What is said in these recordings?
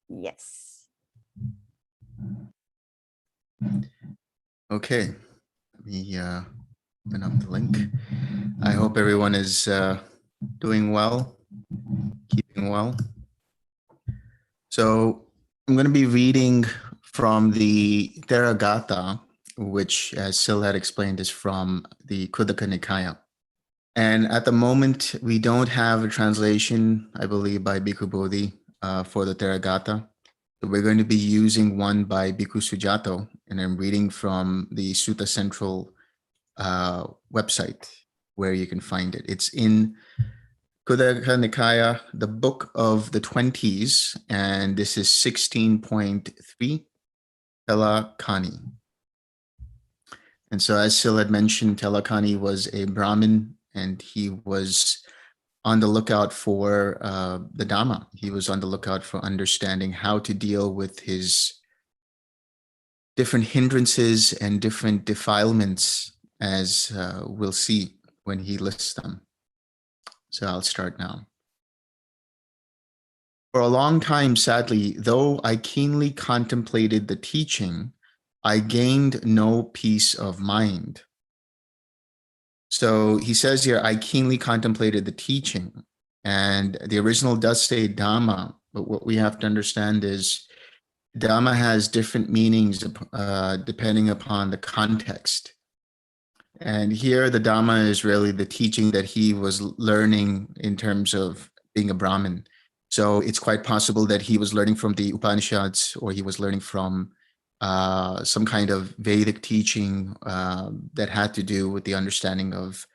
Yes. Okay, let me open up the link. I hope everyone is doing well, keeping well. So I'm going to be reading from the Theragāthā, which, as Sil had explained, is from the Khuddaka Nikaya. And at the moment, we don't have a translation, I believe, by Bhikkhu Bodhi for the Theragāthā. So we're going to be using one by Bhikkhu Sujato, and I'm reading from the Sutta Central website where you can find it. It's in Khuddaka Nikaya, the book of the 20s, and this is 16.3, Telakāni. And so as Sil had mentioned, Telakāni was a brahmin, and he was on the lookout for the Dhamma. He was on the lookout for understanding how to deal with his different hindrances and different defilements, as we'll see when he lists them. So I'll start now. For a long time, sadly, though I keenly contemplated the teaching, I gained no peace of mind. So he says here, I keenly contemplated the teaching. And the original does say Dhamma, but what we have to understand is Dhamma has different meanings depending upon the context. And here the Dhamma is really the teaching that he was learning in terms of being a Brahmin. So it's quite possible that he was learning from the Upanishads, or he was learning from some kind of Vedic teaching that had to do with the understanding of,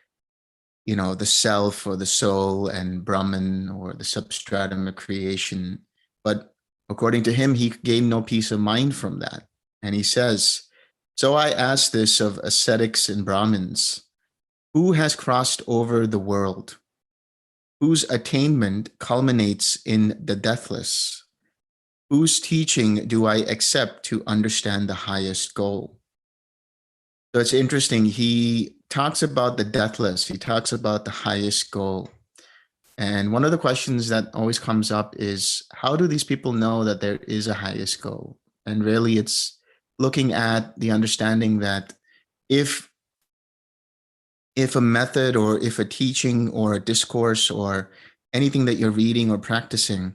you know, the self or the soul and Brahman, or the substratum of creation. But according to him, he gained no peace of mind from that. And he says, so I ask this of ascetics and Brahmins, who has crossed over the world, whose attainment culminates in the deathless? Whose teaching do I accept to understand the highest goal? So it's interesting. He talks about the deathless. He talks about the highest goal. And one of the questions that always comes up is, how do these people know that there is a highest goal? And really, it's looking at the understanding that if a method, or if a teaching or a discourse or anything that you're reading or practicing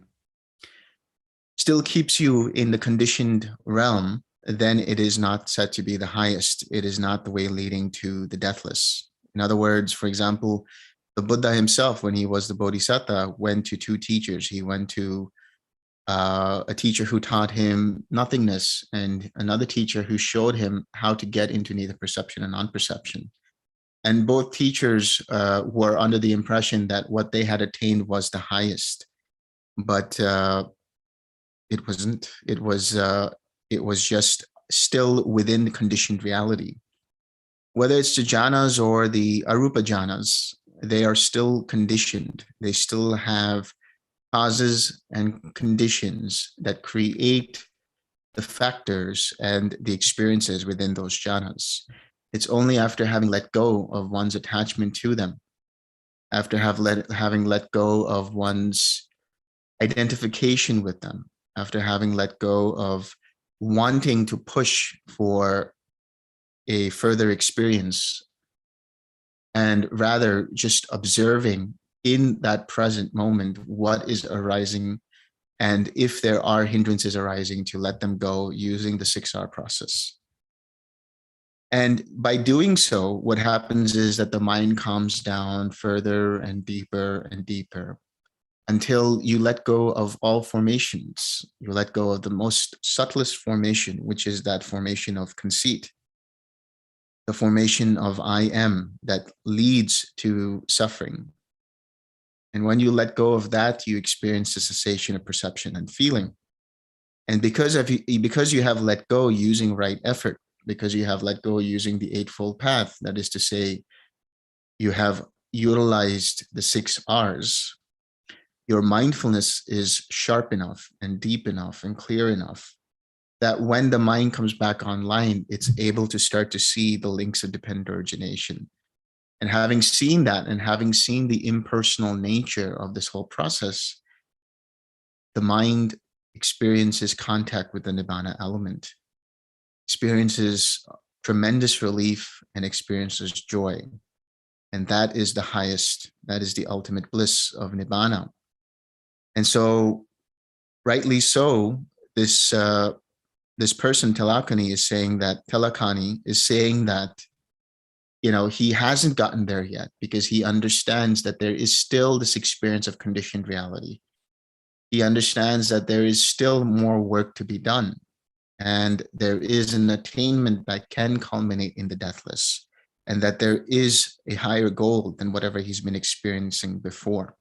still keeps you in the conditioned realm, then it is not said to be the highest. It is not the way leading to the deathless. In other words, for example, the Buddha himself, when he was the Bodhisattva, went to two teachers. He went to a teacher who taught him nothingness, and another teacher who showed him how to get into neither perception and non-perception. And both teachers were under the impression that what they had attained was the highest, but it wasn't. It was just still within conditioned reality. Whether it's the jhanas or the arupa jhanas, they are still conditioned. They still have causes and conditions that create the factors and the experiences within those jhanas. It's only after having let go of one's attachment to them, after having let go of one's identification with them, after having let go of wanting to push for a further experience, and rather just observing in that present moment what is arising, and if there are hindrances arising, to let them go using the 6R process. And by doing so, what happens is that the mind calms down further and deeper until you let go of all formations. You let go of the most subtlest formation, which is that formation of conceit, the formation of I am that leads to suffering. And when you let go of that, you experience the cessation of perception and feeling. And because you have let go using right effort, because you have let go using the Eightfold Path, that is to say, you have utilized the 6 R's, your mindfulness is sharp enough and deep enough and clear enough that when the mind comes back online, it's able to start to see the links of dependent origination. And having seen that, and having seen the impersonal nature of this whole process, the mind experiences contact with the nibana element, experiences tremendous relief, and experiences joy. And that is the highest, that is the ultimate bliss of nibana. And so, rightly so, this person, Telakāni, is saying that, Telakāni is saying that, he hasn't gotten there yet because he understands that there is still this experience of conditioned reality. He understands that there is still more work to be done. And there is an attainment that can culminate in the deathless, and that there is a higher goal than whatever he's been experiencing before.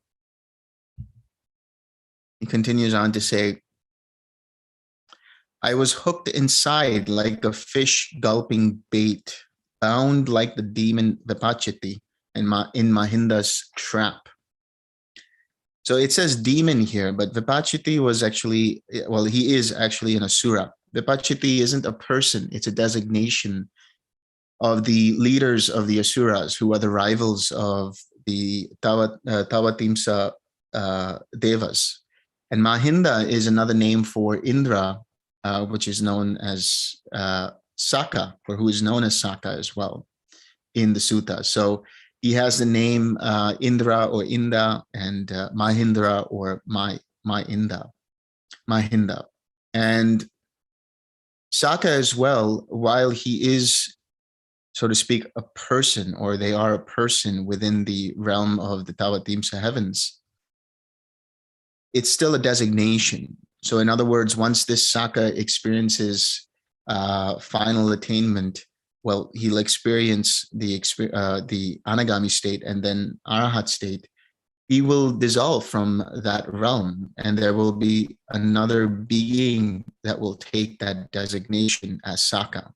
He continues on to say, I was hooked inside like a fish gulping bait, bound like the demon Vipachiti in Mahinda's trap. So it says demon here, but Vipachiti was actually, well, he is actually an asura. Vipachiti isn't a person, it's a designation of the leaders of the asuras, who are the rivals of the Tawatimsa devas. And Mahinda is another name for Indra, which is known as Saka, or who is known as Saka as well in the sutta. So he has the name Indra or Inda, and Mahindra or Mahinda. And Saka as well, while he is, so to speak, a person, or they are a person within the realm of the Tawatimsa heavens, it's still a designation. So in other words, once this Saka experiences final attainment, well, he'll experience the Anagami state and then Arahat state. He will dissolve from that realm, and there will be another being that will take that designation as Saka.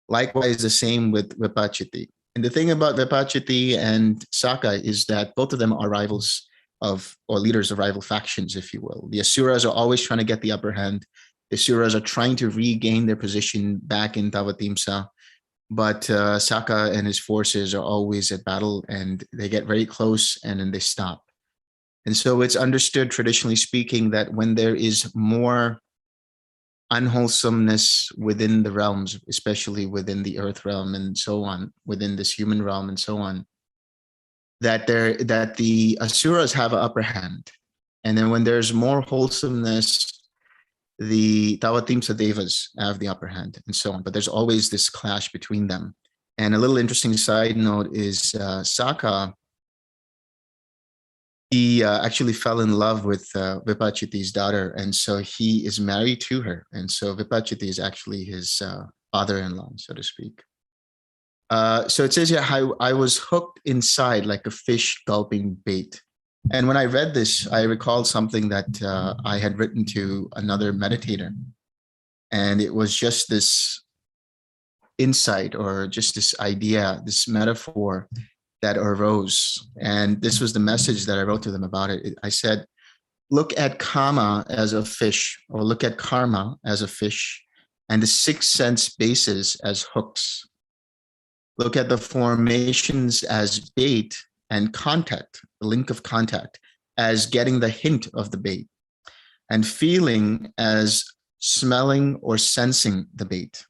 Likewise, the same with Vipachiti. And the thing about Vipachiti and Saka is that both of them are rivals of, or leaders of rival factions, if you will. The Asuras are always trying to get the upper hand. The Asuras are trying to regain their position back in Tawatimsa. But Saka and his forces are always at battle, and they get very close and then they stop. And so it's understood, traditionally speaking, that when there is more unwholesomeness within the realms, especially within the earth realm and so on, within this human realm and so on, that the asuras have an upper hand. And then when there's more wholesomeness, the Tawatimsa devas have the upper hand, and so on. But there's always this clash between them. And a little interesting side note is Saka, he actually fell in love with Vipachiti's daughter, and so he is married to her. And so Vipachiti is actually his father-in-law, so to speak. So it says here, I was hooked inside like a fish gulping bait. And when I read this, I recalled something that I had written to another meditator. And it was just this insight, or just this idea, this metaphor that arose. And this was the message that I wrote to them about it. I said, look at kama as a fish, or look at karma as a fish, and the 6 sense bases as hooks. Look at the formations as bait, and contact, the link of contact, as getting the hint of the bait, and feeling as smelling or sensing the bait.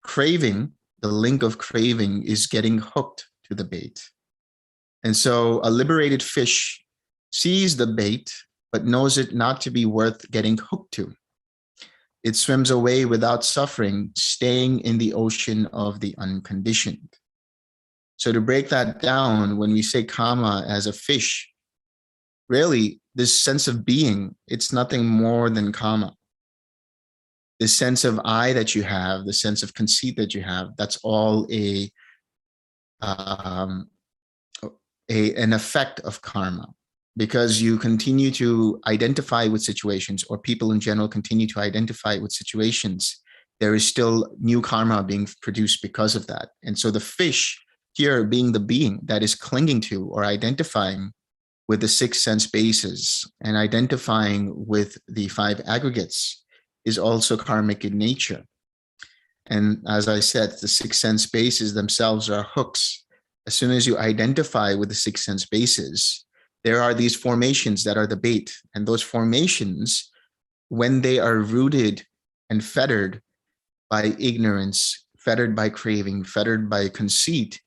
Craving, the link of craving, is getting hooked to the bait. And so a liberated fish sees the bait, but knows it not to be worth getting hooked to. It swims away without suffering, staying in the ocean of the unconditioned. So to break that down, when we say kama as a fish, really, this sense of being, it's nothing more than kama. The sense of I that you have, the sense of conceit that you have, that's all an effect of karma, because you continue to identify with situations, or people in general continue to identify with situations. There is still new karma being produced because of that. And so the fish here, being the being that is clinging to or identifying with the 6 sense bases and identifying with the 5 aggregates, is also karmic in nature. And as I said, the 6 sense bases themselves are hooks. As soon as you identify with the 6 sense bases, there are these formations that are the bait. And those formations when they are rooted and fettered by ignorance, fettered by craving, fettered by conceit,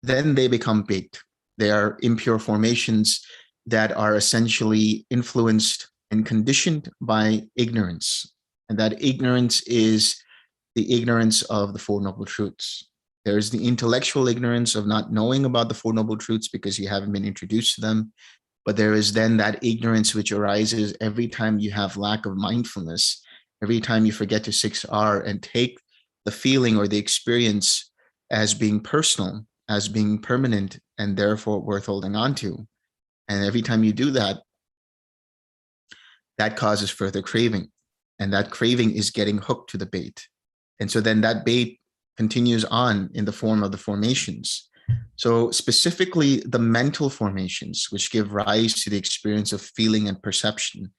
then they become bait. They are impure formations that are essentially influenced and conditioned by ignorance. And that ignorance is the ignorance of the Four Noble Truths. There's the intellectual ignorance of not knowing about the Four Noble Truths because you haven't been introduced to them. But there is then that ignorance which arises every time you have lack of mindfulness, every time you forget to 6R and take the feeling or the experience as being personal, as being permanent, and therefore worth holding on to. And every time you do that, that causes further craving. And that craving is getting hooked to the bait. And so then that bait continues on in the form of the formations. So specifically the mental formations, which give rise to the experience of feeling and perception.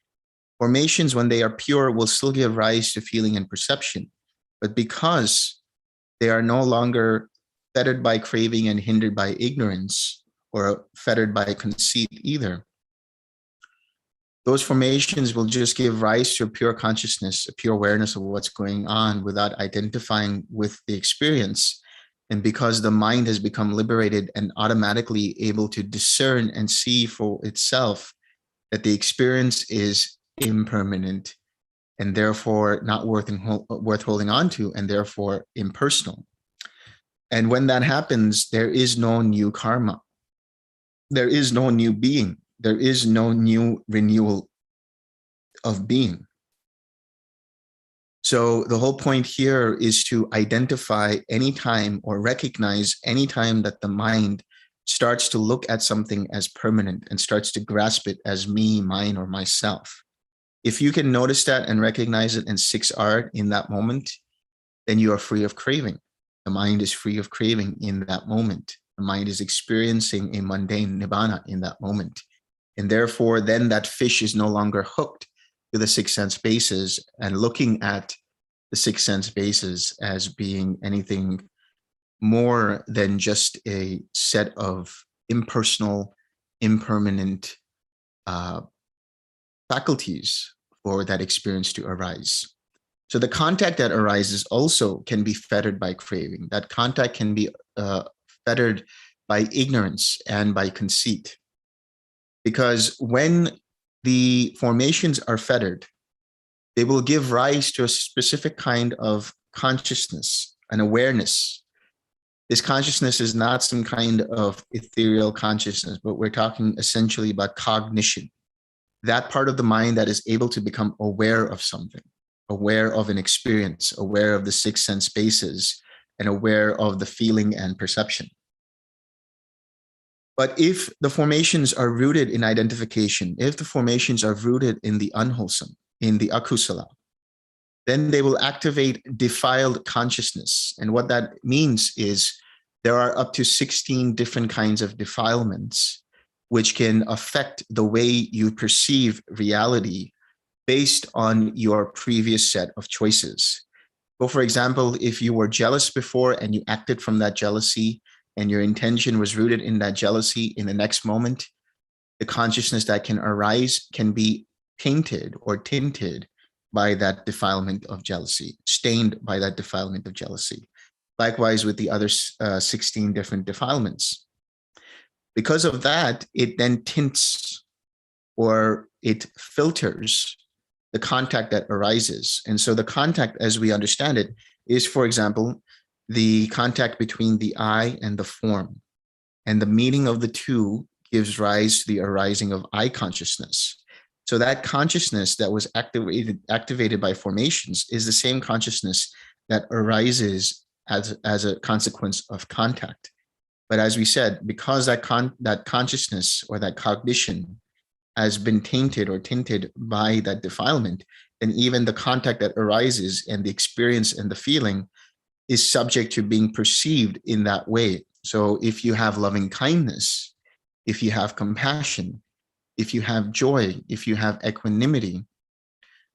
Formations, when they are pure, will still give rise to feeling and perception. But because they are no longer fettered by craving and hindered by ignorance, or fettered by conceit either, those formations will just give rise to a pure consciousness, a pure awareness of what's going on without identifying with the experience. And because the mind has become liberated and automatically able to discern and see for itself that the experience is impermanent and therefore not worth holding on to, and therefore impersonal. And when that happens, there is no new karma. There is no new being. There is no new renewal of being. So the whole point here is to identify any time or recognize any time that the mind starts to look at something as permanent and starts to grasp it as me, mine, or myself. If you can notice that and recognize it in 6R in that moment, then you are free of craving. The mind is free of craving in that moment. The mind is experiencing a mundane nibana in that moment. And therefore, then that fish is no longer hooked to the six sense bases and looking at the six sense bases as being anything more than just a set of impersonal, impermanent faculties for that experience to arise. So the contact that arises also can be fettered by craving. That contact can be fettered by ignorance and by conceit. Because when the formations are fettered, they will give rise to a specific kind of consciousness, an awareness. This consciousness is not some kind of ethereal consciousness, but we're talking essentially about cognition. That part of the mind that is able to become aware of something, aware of an experience, aware of the six sense bases, and aware of the feeling and perception. But if the formations are rooted in identification, if the formations are rooted in the unwholesome, in the akusala, then they will activate defiled consciousness. And what that means is there are up to 16 different kinds of defilements which can affect the way you perceive reality based on your previous set of choices. So for example, if you were jealous before and you acted from that jealousy and your intention was rooted in that jealousy, in the next moment, the consciousness that can arise can be tainted or tinted by that defilement of jealousy, stained by that defilement of jealousy. Likewise with the other 16 different defilements. Because of that, it then tints or it filters the contact that arises. And so the contact, as we understand it, is, for example, the contact between the I and the form. And the meeting of the two gives rise to the arising of I consciousness. So that consciousness that was activated by formations is the same consciousness that arises as a consequence of contact. But as we said, because that consciousness or that cognition has been tainted or tinted by that defilement, then even the contact that arises and the experience and the feeling is subject to being perceived in that way. So if you have loving kindness, if you have compassion, if you have joy, if you have equanimity,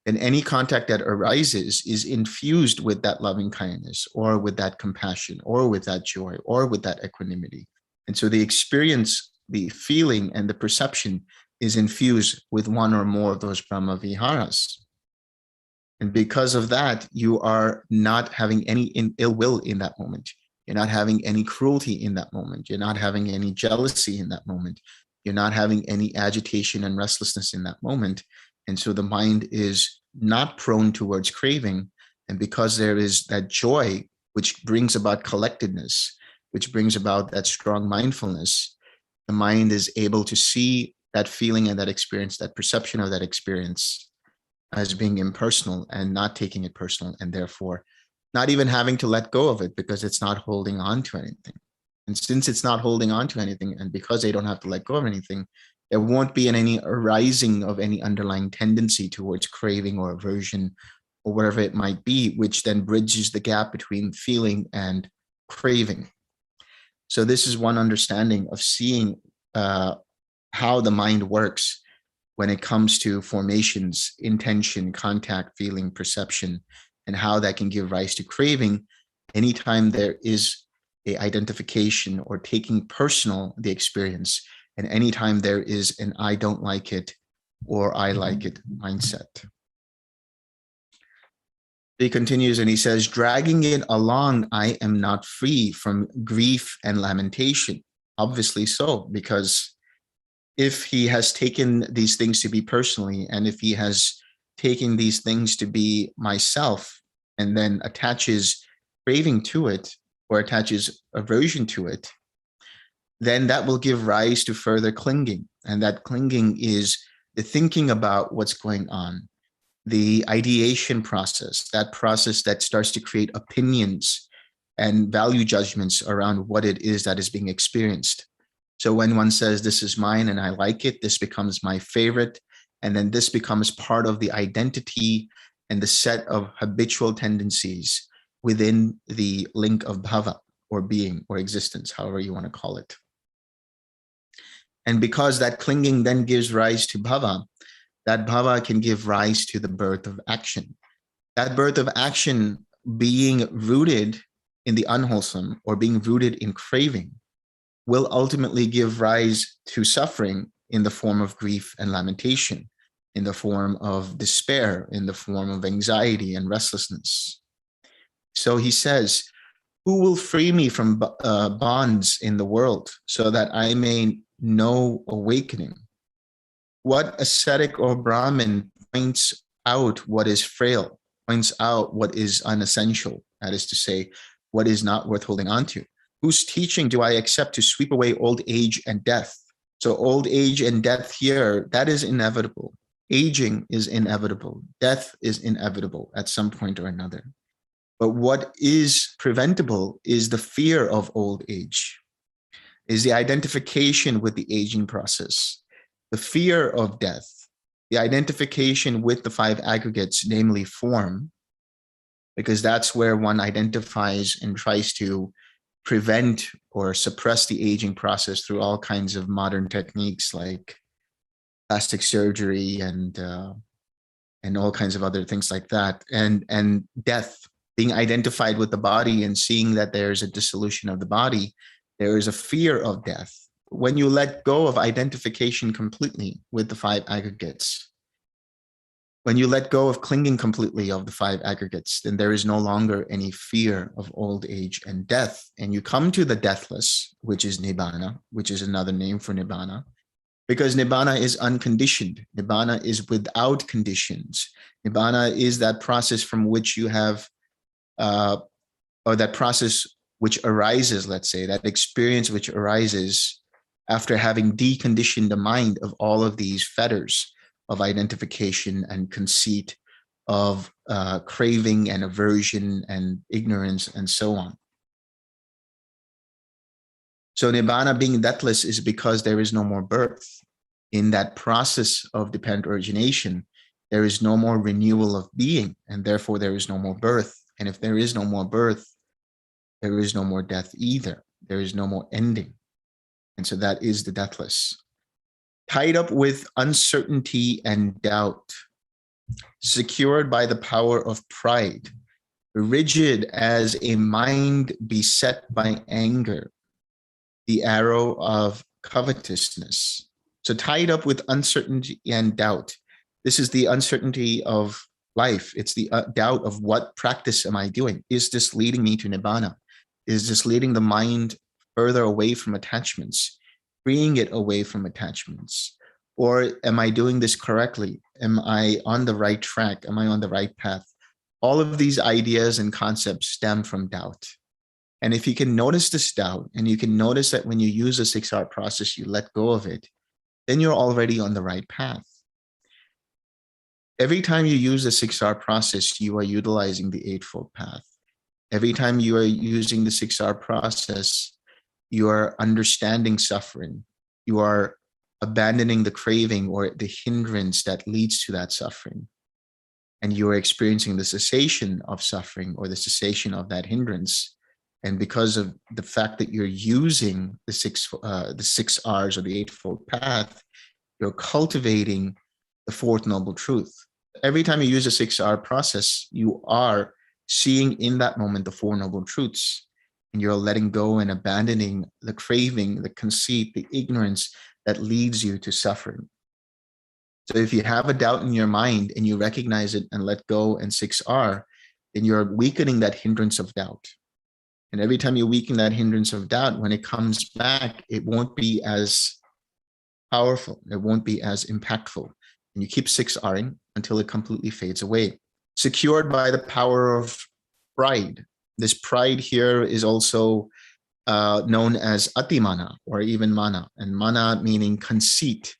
then any contact that arises is infused with that loving kindness or with that compassion or with that joy or with that equanimity. And so the experience, the feeling, and the perception is infused with one or more of those Brahma Viharas. And because of that, you are not having any ill will in that moment. You're not having any cruelty in that moment. You're not having any jealousy in that moment. You're not having any agitation and restlessness in that moment. And so the mind is not prone towards craving. And because there is that joy, which brings about collectedness, which brings about that strong mindfulness, the mind is able to see that feeling and that experience, that perception of that experience as being impersonal and not taking it personal, and therefore not even having to let go of it because it's not holding on to anything. And since it's not holding on to anything, and because they don't have to let go of anything, there won't be any arising of any underlying tendency towards craving or aversion or whatever it might be, which then bridges the gap between feeling and craving. So this is one understanding of seeing how the mind works when it comes to formations, intention, contact, feeling, perception, and how that can give rise to craving anytime there is a identification or taking personal the experience, and anytime there is an I don't like it or I like it mindset. He continues and he says, dragging it along, I am not free from grief and lamentation. Obviously so, because if he has taken these things to be personally, and if he has taken these things to be myself, and then attaches craving to it or attaches aversion to it, then that will give rise to further clinging. And that clinging is the thinking about what's going on, the ideation process, that process that starts to create opinions and value judgments around what it is that is being experienced. So when one says, this is mine and I like it, this becomes my favorite, and then this becomes part of the identity and the set of habitual tendencies within the link of bhava, or being, or existence, however you want to call it. And because that clinging then gives rise to bhava, that bhava can give rise to the birth of action. That birth of action being rooted in the unwholesome or being rooted in craving will ultimately give rise to suffering in the form of grief and lamentation, in the form of despair, in the form of anxiety and restlessness. So he says, who will free me from bonds in the world so that I may know awakening? What ascetic or brahmin points out what is frail, points out what is unessential, that is to say, what is not worth holding on to? Whose teaching do I accept to sweep away old age and death? So old age and death here, that is inevitable. Aging is inevitable. Death is inevitable at some point or another. But what is preventable is the fear of old age, is the identification with the aging process, the fear of death, the identification with the five aggregates, namely form, because that's where one identifies and tries to prevent or suppress the aging process through all kinds of modern techniques like plastic surgery and all kinds of other things like that. And death, being identified with the body and seeing that there's a dissolution of the body, there is a fear of death. When you let go of identification completely with the five aggregates, when you let go of clinging completely of the five aggregates, then there is no longer any fear of old age and death. And you come to the deathless, which is nibana, which is another name for nibana, because nibana is unconditioned. Nibana is without conditions. Nibana is that process from which you have, or that process which arises, let's say, that experience which arises after having deconditioned the mind of all of these fetters of identification and conceit, of craving and aversion and ignorance and so on. So Nibbana being deathless is because there is no more birth. In that process of dependent origination, there is no more renewal of being, and therefore there is no more birth. And if there is no more birth, there is no more death either. There is no more ending. And so that is the deathless. Tied up with uncertainty and doubt, secured by the power of pride, rigid as a mind beset by anger, the arrow of covetousness. So tied up with uncertainty and doubt. This is the uncertainty of life. It's the doubt of what practice am I doing? Is this leading me to nibana? Is this leading the mind further away from attachments, freeing it away from attachments? Or am I doing this correctly? Am I on the right track? Am I on the right path? All of these ideas and concepts stem from doubt. And if you can notice this doubt, and you can notice that when you use a 6R process, you let go of it, then you're already on the right path. Every time you use the 6R process, you are utilizing the Eightfold Path. Every time you are using the 6R process, you are understanding suffering. You are abandoning the craving or the hindrance that leads to that suffering. And you are experiencing the cessation of suffering or the cessation of that hindrance. And because of the fact that you're using the six R's or the Eightfold Path, you're cultivating the Fourth Noble Truth. Every time you use a 6R process, you are seeing in that moment the Four Noble Truths, and you're letting go and abandoning the craving, the conceit, the ignorance that leads you to suffering. So if you have a doubt in your mind and you recognize it and let go and 6R, then you're weakening that hindrance of doubt. And every time you weaken that hindrance of doubt, when it comes back, it won't be as powerful. It won't be as impactful. And you keep 6Ring until it completely fades away. Secured by the power of pride. This pride here is also known as atimana or even mana. And mana meaning conceit.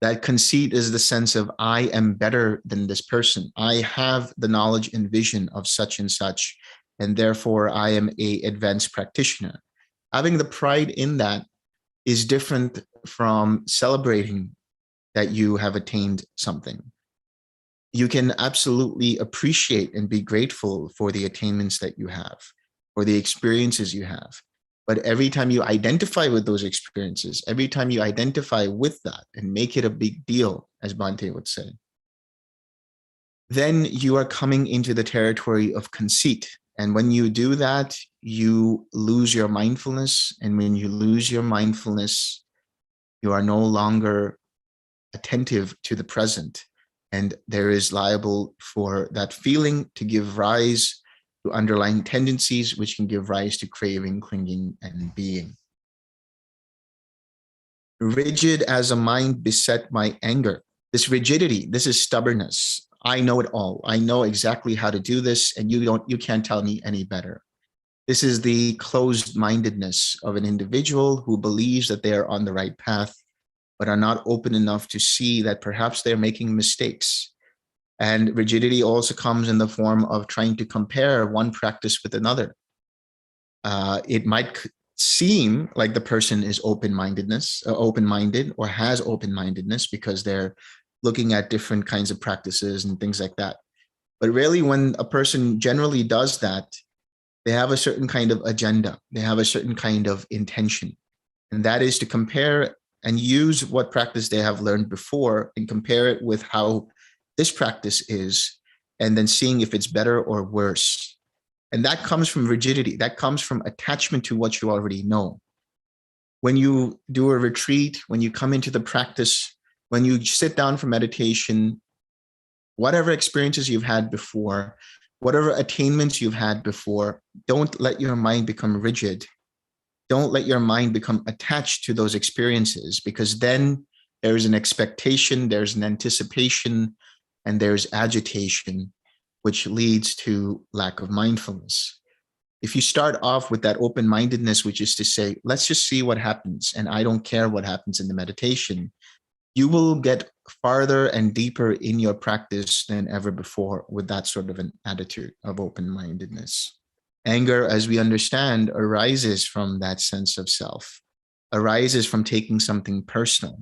That conceit is the sense of I am better than this person. I have the knowledge and vision of such and such, and therefore I am an advanced practitioner. Having the pride in that is different from celebrating that you have attained something. You can absolutely appreciate and be grateful for the attainments that you have, for the experiences you have. But every time you identify with those experiences, every time you identify with that and make it a big deal, as Bhante would say, then you are coming into the territory of conceit. And when you do that, you lose your mindfulness. And when you lose your mindfulness, you are no longer attentive to the present. And there is liable for that feeling to give rise to underlying tendencies, which can give rise to craving, clinging, and being. Rigid as a mind beset by anger. This rigidity, this is stubbornness. I know it all. I know exactly how to do this, and you can't tell me any better. This is the closed-mindedness of an individual who believes that they are on the right path, but are not open enough to see that perhaps they're making mistakes. And rigidity also comes in the form of trying to compare one practice with another. It might seem like the person is open-minded or has open-mindedness because they're looking at different kinds of practices and things like that. But really, when a person generally does that, they have a certain kind of agenda. They have a certain kind of intention. And that is to compare and use what practice they have learned before and compare it with how this practice is, and then seeing if it's better or worse. And that comes from rigidity. That comes from attachment to what you already know. When you do a retreat, when you come into the practice, when you sit down for meditation, whatever experiences you've had before, whatever attainments you've had before, don't let your mind become rigid. Don't let your mind become attached to those experiences, because then there's an expectation, there's an anticipation, and there's agitation, which leads to lack of mindfulness. If you start off with that open-mindedness, which is to say, let's just see what happens, and I don't care what happens in the meditation, you will get farther and deeper in your practice than ever before with that sort of an attitude of open-mindedness. Anger, as we understand, arises from that sense of self, arises from taking something personal.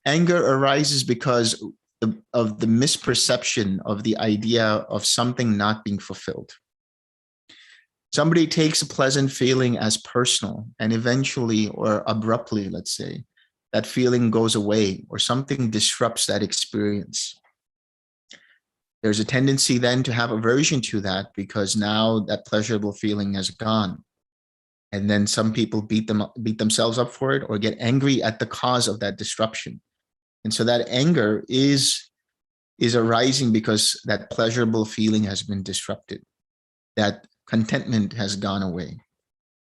Anger arises because of the misperception of the idea of something not being fulfilled. Somebody takes a pleasant feeling as personal, and eventually or abruptly, let's say, that feeling goes away or something disrupts that experience. There's a tendency then to have aversion to that because now that pleasurable feeling has gone. And then some people beat themselves up for it or get angry at the cause of that disruption. And so that anger is is arising because that pleasurable feeling has been disrupted. That contentment has gone away.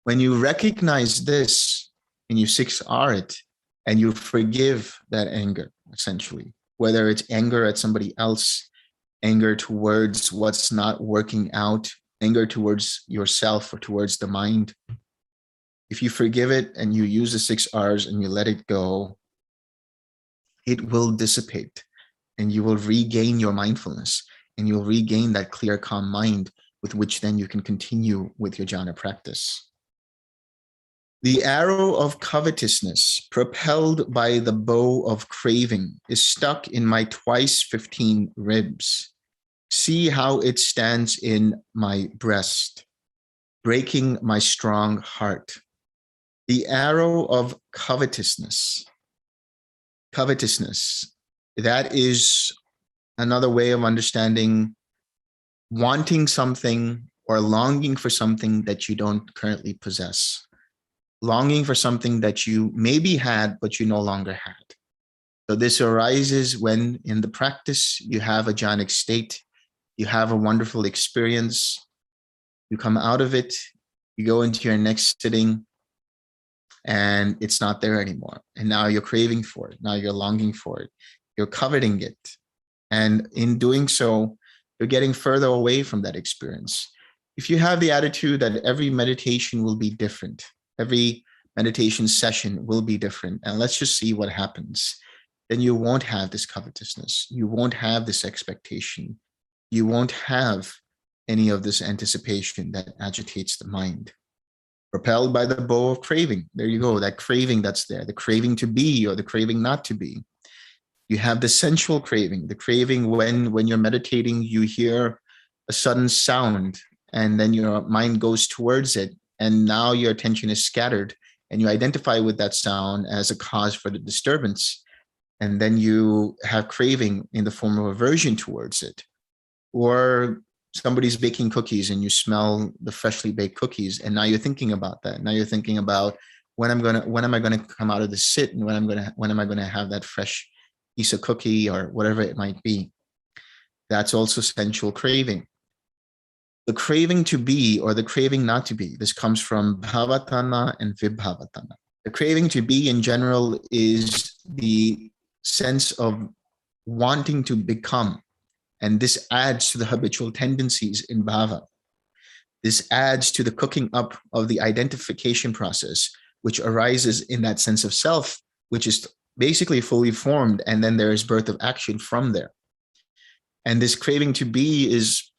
When you recognize this and you 6R it and you forgive that anger, essentially, whether it's anger at somebody else, anger towards what's not working out, anger towards yourself or towards the mind, if you forgive it and you use the 6Rs and you let it go, it will dissipate and you will regain your mindfulness and you'll regain that clear, calm mind with which then you can continue with your jhana practice. The arrow of covetousness, propelled by the bow of craving, is stuck in my twice 15 ribs. See how it stands in my breast, breaking my strong heart. The arrow of covetousness, that is another way of understanding wanting something or longing for something that you don't currently possess. Longing for something that you maybe had, but you no longer had. So this arises when in the practice, you have a jhanic state, you have a wonderful experience, you come out of it, you go into your next sitting, and it's not there anymore. And now you're craving for it. Now you're longing for it. You're coveting it. And in doing so, you're getting further away from that experience. If you have the attitude that every meditation will be different, every meditation session will be different, and let's just see what happens, then you won't have this covetousness. You won't have this expectation. You won't have any of this anticipation that agitates the mind. Propelled by the bow of craving. There you go, that craving that's there, the craving to be or the craving not to be. You have the sensual craving, the craving when you're meditating, you hear a sudden sound and then your mind goes towards it. And now your attention is scattered and you identify with that sound as a cause for the disturbance. And then you have craving in the form of aversion towards it. Or somebody's baking cookies and you smell the freshly baked cookies. And now you're thinking about that. Now you're thinking about when am I going to come out of the sit and when am I going to have that fresh piece of cookie or whatever it might be. That's also sensual craving. The craving to be or the craving not to be, this comes from bhavatana and vibhavatana. The craving to be in general is the sense of wanting to become. And this adds to the habitual tendencies in bhava. This adds to the cooking up of the identification process, which arises in that sense of self, which is basically fully formed. And then there is birth of action from there. And this craving to be is,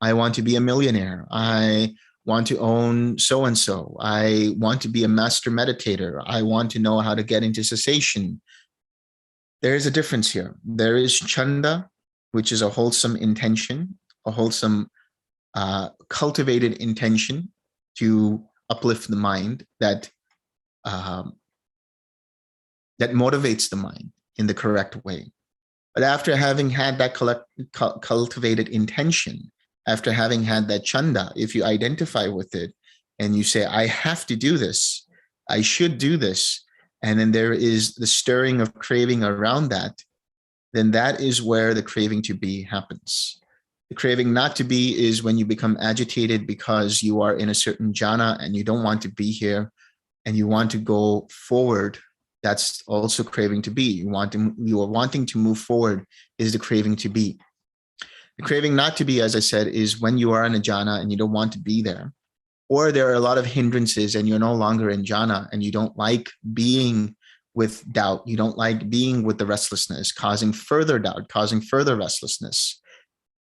I want to be a millionaire. I want to own so-and-so. I want to be a master meditator. I want to know how to get into cessation. There is a difference here. There is chanda, which is a wholesome intention, a wholesome cultivated intention to uplift the mind that motivates the mind in the correct way. But after having had that cultivated intention, after having had that chanda, if you identify with it and you say, I have to do this, I should do this, and then there is the stirring of craving around that, then that is where the craving to be happens. The craving not to be is when you become agitated because you are in a certain jhana and you don't want to be here and you want to go forward. That's also craving to be. You are wanting to move forward is the craving to be. The craving not to be, as I said, is when you are in a jhana and you don't want to be there, or there are a lot of hindrances and you're no longer in jhana and you don't like being with doubt. You don't like being with the restlessness, causing further doubt, causing further restlessness.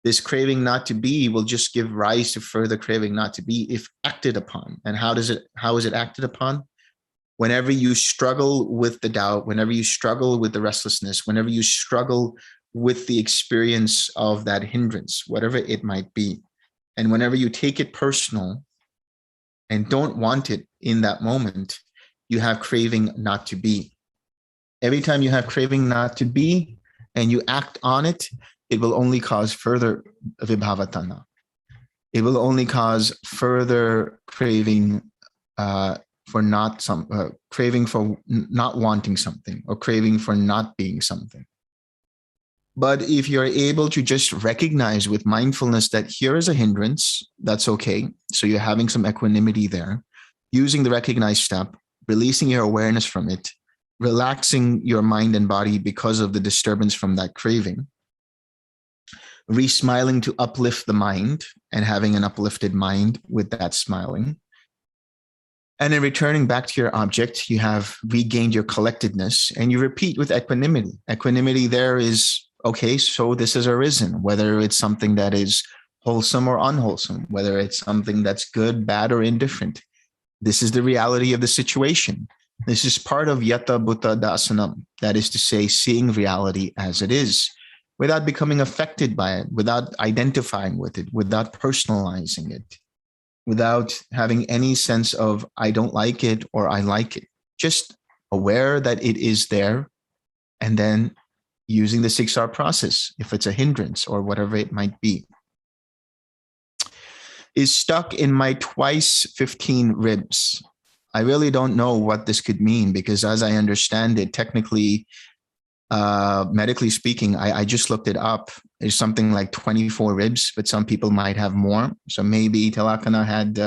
This craving not to be will just give rise to further craving not to be if acted upon. And how is it acted upon? Whenever you struggle with the doubt, whenever you struggle with the restlessness, whenever you struggle with the experience of that hindrance, whatever it might be, and whenever you take it personal and don't want it in that moment, you have craving not to be. Every time you have craving not to be and you act on it, it will only cause further vibhavatana. It will only cause further craving craving for not wanting something or craving for not being something. But if you're able to just recognize with mindfulness that here is a hindrance, that's okay. So you're having some equanimity there, using the recognized step, releasing your awareness from it, relaxing your mind and body because of the disturbance from that craving, re-smiling to uplift the mind and having an uplifted mind with that smiling. And then returning back to your object, you have regained your collectedness and you repeat with equanimity. Equanimity there is, okay, so this has arisen, whether it's something that is wholesome or unwholesome, whether it's something that's good, bad, or indifferent. This is the reality of the situation. This is part of Yata Bhuta Dasanam, that is to say, seeing reality as it is, without becoming affected by it, without identifying with it, without personalizing it, without having any sense of I don't like it or I like it. Just aware that it is there, and then using the 6R process, if it's a hindrance or whatever it might be. Is stuck in my twice 15 ribs. I really don't know what this could mean, because as I understand it, technically, medically speaking, I just looked it up. There's something like 24 ribs, but some people might have more. So maybe Telakāni had,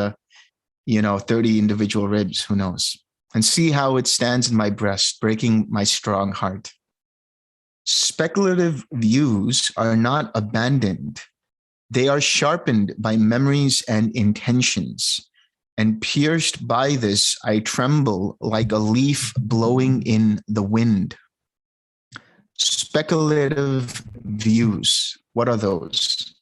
30 individual ribs, who knows? And see how it stands in my breast, breaking my strong heart. Speculative views are not abandoned. They are sharpened by memories and intentions. And pierced by this, I tremble like a leaf blowing in the wind. Speculative views. What are those?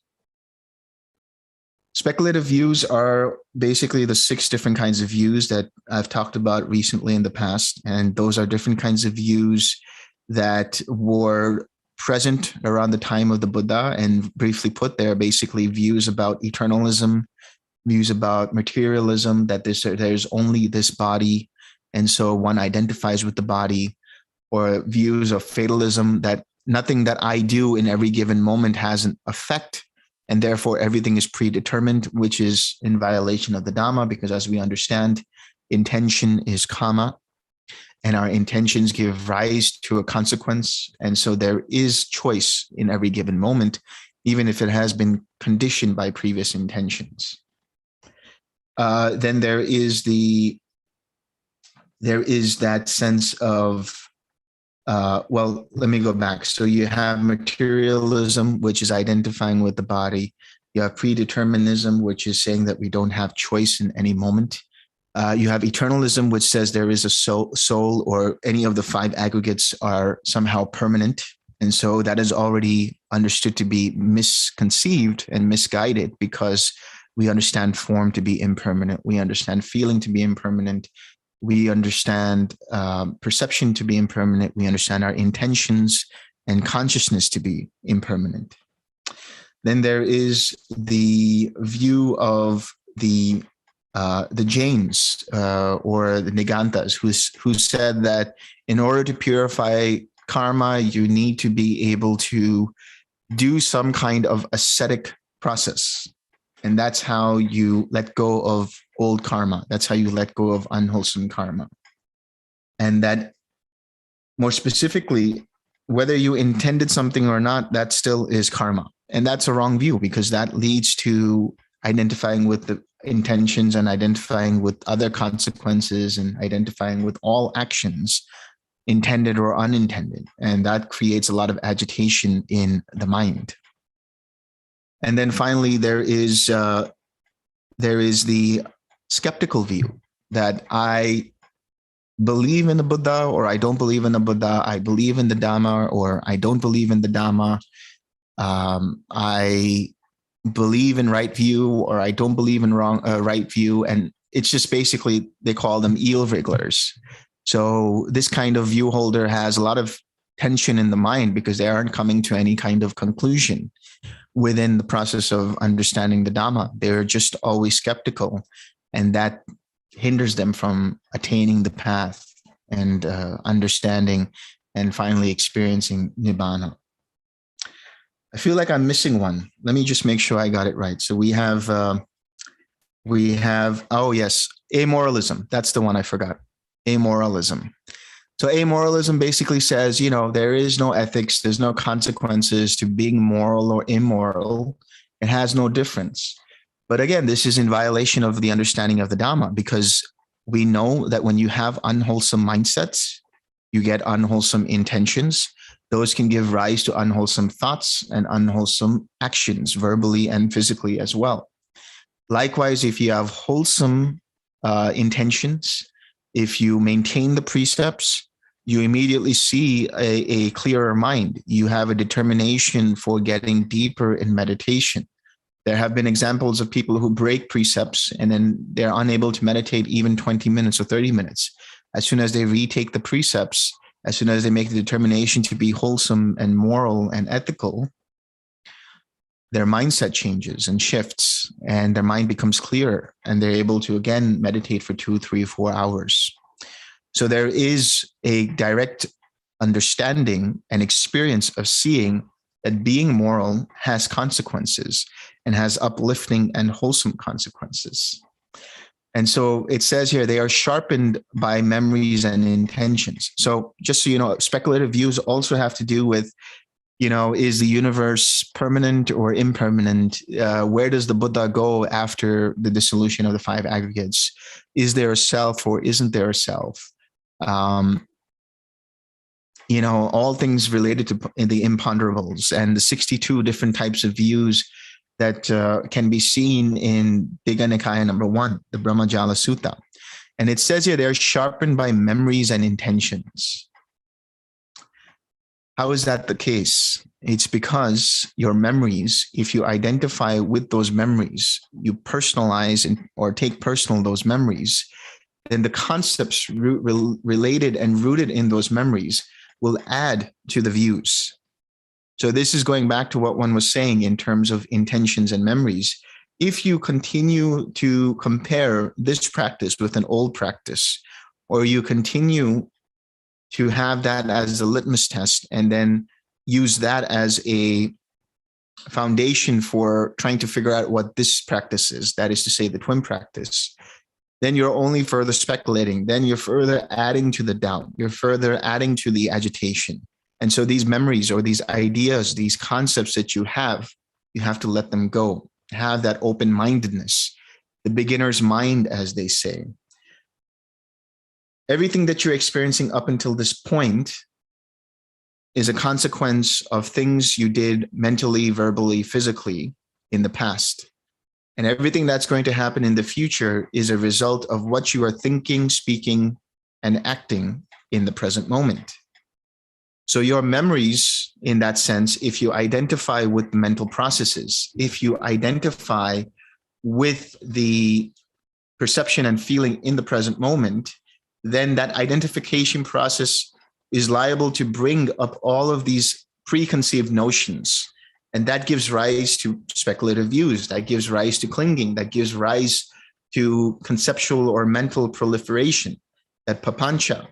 Speculative views are basically the 6 different kinds of views that I've talked about recently in the past. And those are different kinds of views that were present around the time of the Buddha. And briefly put, they're basically views about eternalism, views about materialism, that there's only this body, and so one identifies with the body, or views of fatalism, that nothing that I do in every given moment has an effect, and therefore everything is predetermined, which is in violation of the Dhamma, because as we understand, intention is karma, and our intentions give rise to a consequence. And so there is choice in every given moment, even if it has been conditioned by previous intentions. Then there is that sense of, well, let me go back. So you have materialism, which is identifying with the body. You have predeterminism, which is saying that we don't have choice in any moment. You have eternalism, which says there is a soul, or any of the 5 aggregates are somehow permanent. And so that is already understood to be misconceived and misguided, because we understand form to be impermanent. We understand feeling to be impermanent. We understand perception to be impermanent. We understand our intentions and consciousness to be impermanent. Then there is the view of the Jains or the Nigantas, who said that in order to purify karma, you need to be able to do some kind of ascetic process. And that's how you let go of old karma. That's how you let go of unwholesome karma. And that, more specifically, whether you intended something or not, that still is karma. And that's a wrong view, because that leads to identifying with the intentions and identifying with other consequences and identifying with all actions, intended or unintended. And that creates a lot of agitation in the mind. And then finally, there is the skeptical view, that I believe in the Buddha or I don't believe in the Buddha. I believe in the Dhamma or I don't believe in the Dhamma. I believe in right view or I don't believe in right view. And it's just basically, they call them eel wrigglers. So this kind of view holder has a lot of tension in the mind, because they aren't coming to any kind of conclusion within the process of understanding the Dhamma. They're just always skeptical, and that hinders them from attaining the path and understanding and finally experiencing nibana. I feel like I'm missing one. Let me just make sure I got it right. So we have, oh yes, amoralism. That's the one I forgot. Amoralism. So amoralism basically says, there is no ethics, there's no consequences to being moral or immoral. It has no difference. But again, this is in violation of the understanding of the Dhamma, because we know that when you have unwholesome mindsets, you get unwholesome intentions. Those can give rise to unwholesome thoughts and unwholesome actions, verbally and physically as well. Likewise, if you have wholesome intentions, if you maintain the precepts, you immediately see a clearer mind. You have a determination for getting deeper in meditation. There have been examples of people who break precepts and then they're unable to meditate even 20 minutes or 30 minutes. As soon as they retake the precepts, as soon as they make the determination to be wholesome and moral and ethical, their mindset changes and shifts, and their mind becomes clearer, and they're able to again meditate for 2, 3, 4 hours. So there is a direct understanding and experience of seeing that being moral has consequences and has uplifting and wholesome consequences. And so it says here, they are sharpened by memories and intentions. So just so you know, speculative views also have to do with, is the universe permanent or impermanent? Where does the Buddha go after the dissolution of the 5 aggregates? Is there a self or isn't there a self? All things related to the imponderables and the 62 different types of views that can be seen in Digha Nikaya number 1, the Brahmajala Sutta. And it says here, they're sharpened by memories and intentions. How is that the case? It's because your memories, if you identify with those memories, you personalize or take personal those memories, then the concepts related and rooted in those memories will add to the views. So this is going back to what one was saying in terms of intentions and memories. If you continue to compare this practice with an old practice, or you continue to have that as a litmus test and then use that as a foundation for trying to figure out what this practice is, that is to say the twin practice, then you're only further speculating. Then you're further adding to the doubt. You're further adding to the agitation. And so these memories or these ideas, these concepts that you have to let them go. Have that open-mindedness, the beginner's mind, as they say. Everything that you're experiencing up until this point is a consequence of things you did mentally, verbally, physically in the past. And everything that's going to happen in the future is a result of what you are thinking, speaking, and acting in the present moment. So your memories, in that sense, if you identify with the mental processes, if you identify with the perception and feeling in the present moment, then that identification process is liable to bring up all of these preconceived notions. And that gives rise to speculative views, that gives rise to clinging, that gives rise to conceptual or mental proliferation, that papancha.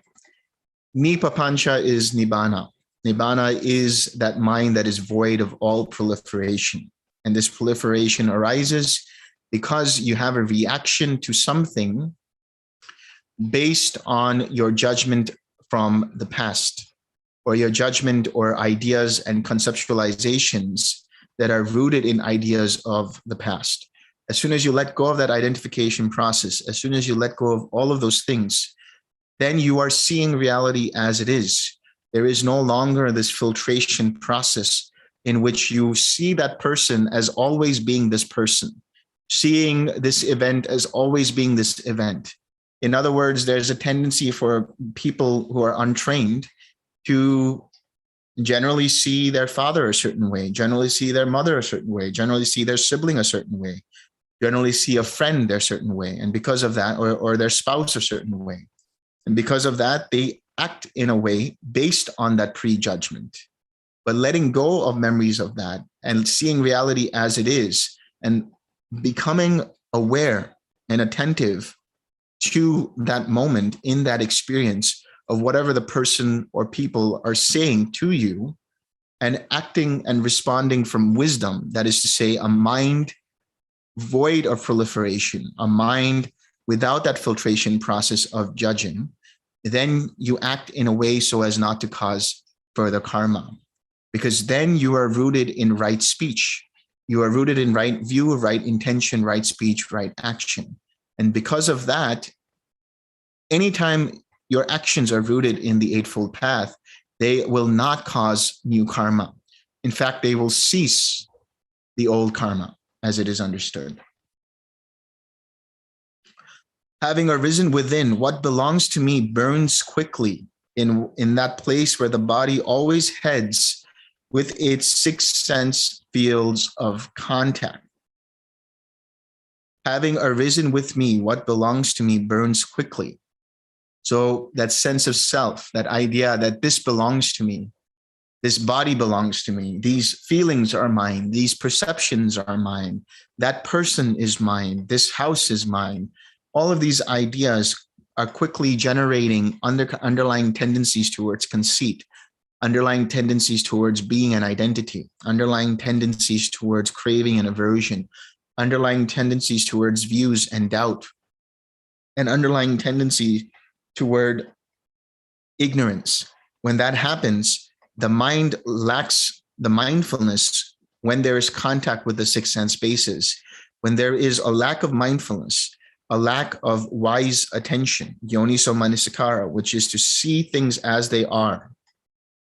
Papancha is nibana. Nibana is that mind that is void of all proliferation. And this proliferation arises because you have a reaction to something based on your judgment from the past, or your judgment or ideas and conceptualizations that are rooted in ideas of the past. As soon as you let go of that identification process, as soon as you let go of all of those things, then you are seeing reality as it is. There is no longer this filtration process in which you see that person as always being this person, seeing this event as always being this event. In other words, there's a tendency for people who are untrained to generally see their father a certain way, generally see their mother a certain way, generally see their sibling a certain way, generally see a friend a certain way. And because of that, or their spouse a certain way. And because of that, they act in a way based on that prejudgment. But letting go of memories of that and seeing reality as it is and becoming aware and attentive to that moment in that experience of whatever the person or people are saying to you, and acting and responding from wisdom, that is to say, a mind void of proliferation, a mind without that filtration process of judging, then you act in a way so as not to cause further karma. Because then you are rooted in right speech. You are rooted in right view, right intention, right speech, right action. And because of that, anytime your actions are rooted in the Eightfold Path, they will not cause new karma. In fact, they will cease the old karma as it is understood. Having arisen within, what belongs to me burns quickly in that place where the body always heads with its six sense fields of contact. Having arisen with me, what belongs to me burns quickly. So that sense of self, that idea that this belongs to me, this body belongs to me, these feelings are mine, these perceptions are mine, that person is mine, this house is mine. All of these ideas are quickly generating underlying tendencies towards conceit, underlying tendencies towards being an identity, underlying tendencies towards craving and aversion, underlying tendencies towards views and doubt, and underlying tendency toward ignorance. When that happens, the mind lacks the mindfulness when there is contact with the six sense bases. When there is a lack of mindfulness, a lack of wise attention, yoniso manasikara, which is to see things as they are,